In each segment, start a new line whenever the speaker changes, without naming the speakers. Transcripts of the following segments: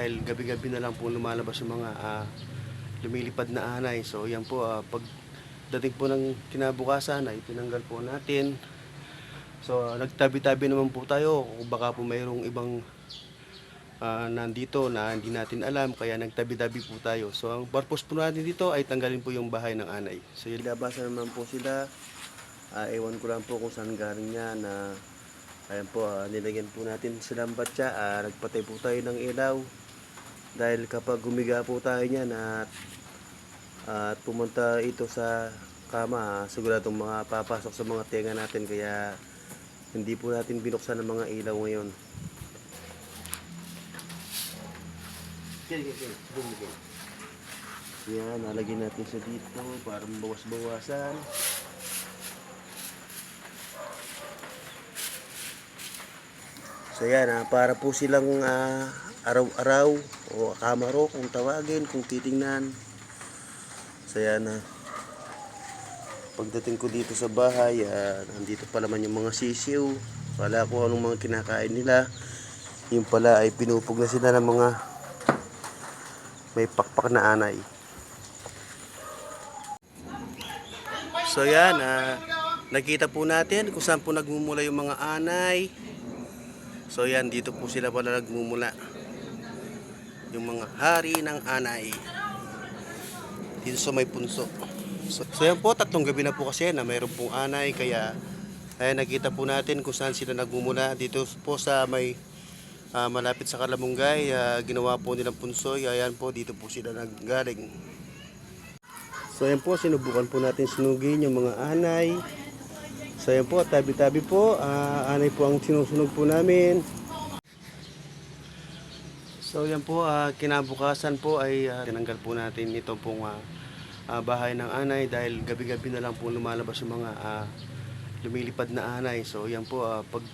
Dahil gabi-gabi na lang po lumalabas yung mga lumilipad na anay. So yan po, pag dating po ng kinabukasan ay tinanggal po natin. So nagtabi-tabi naman po tayo kung baka po mayroong ibang nandito na hindi natin alam, kaya nagtabi-tabi po tayo. So ang purpose po natin dito ay tanggalin po yung bahay ng anay. So ilabasa naman po sila. Ewan ko lang po kung saan galing yan na ayan po, nilagyan po natin silang batya. Nagpatay po tayo ng ilaw dahil kapag gumiga po tayo niyan at pumunta ito sa kama, siguradong papasok sa mga tenga natin, kaya hindi po natin binuksan ang mga ilaw ngayon. Yan, nalagyan natin siya dito para mabawas-bawasan. So yan, para po silang araw-araw o kamaro kung tawagin, kung titingnan. So yan, pagdating ko dito sa bahay, nandito pa naman yung mga sisiw. Wala ko anong mga kinakain nila. Yung pala ay pinupog na sila ng mga may pakpak na anay. So yan, nakita po natin kung saan po nagmumula yung mga anay. So yan, dito po sila pala nagmumula. Yung mga hari ng anay. Dito sa may punso. So yan po, tatlong gabi na po kasi na mayroon pong anay. Kaya nakita po natin kung saan sila nagmumula. Dito po sa may malapit sa Kalamungay, ginawa po nilang punsoy. Ayan po, dito po sila naggaling. So yan po, sinubukan po natin sunugin yung mga anay. So yan po, tabi-tabi po, anay po ang sinusunog po namin. So yan po, kinabukasan po ay tinanggal po natin ito pong bahay ng anay dahil gabi-gabi na lang po lumalabas yung mga lumilipad na anay. So yan po, pag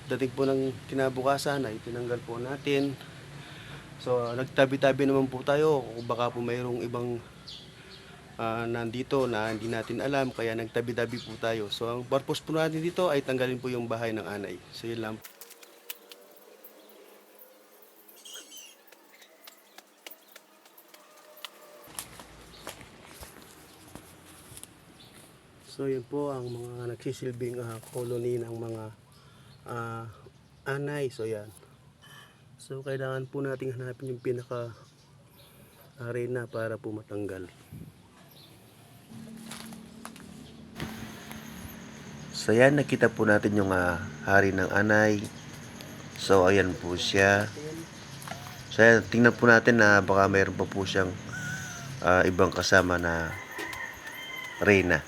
dating po ng kinabukasan ay tinanggal po natin. So nagtabi-tabi naman po tayo kung baka po mayroong ibang nandito na hindi natin alam, kaya nagtabi-tabi po tayo. So ang purpose po natin dito ay tanggalin po yung bahay ng anay. So yun lang. So yun po ang mga nagsisilbing colony ng mga anay. So yan. So kailangan po nating hanapin yung pinaka arena para po matanggal. So yan, nakita po natin yung hari ng anay. So ayan po siya. So yan, tingnan po natin na baka mayroon pa po siyang ibang kasama na reyna.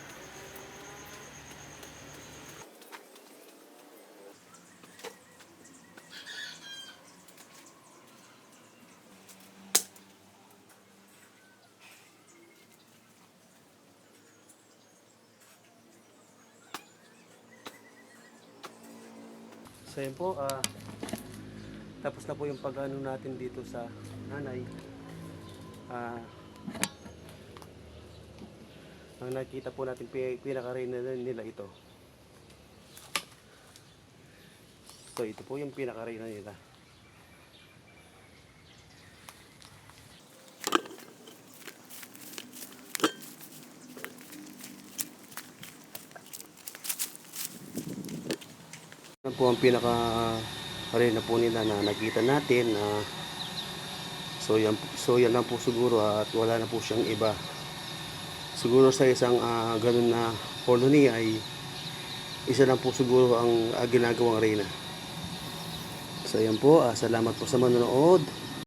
So yun po, tapos na po yung pag-ano natin dito sa nanay. Ang nakita po natin, pinaka-reyna nila ito. So ito po yung pinaka-reyna nila. Yan po ang pinaka-arena po nila na nakita natin. So yan lang po siguro at wala na po siyang iba. Siguro sa isang ganun na colony ay isa lang po siguro ang ginagawang arena. So yan po, salamat po sa manonood.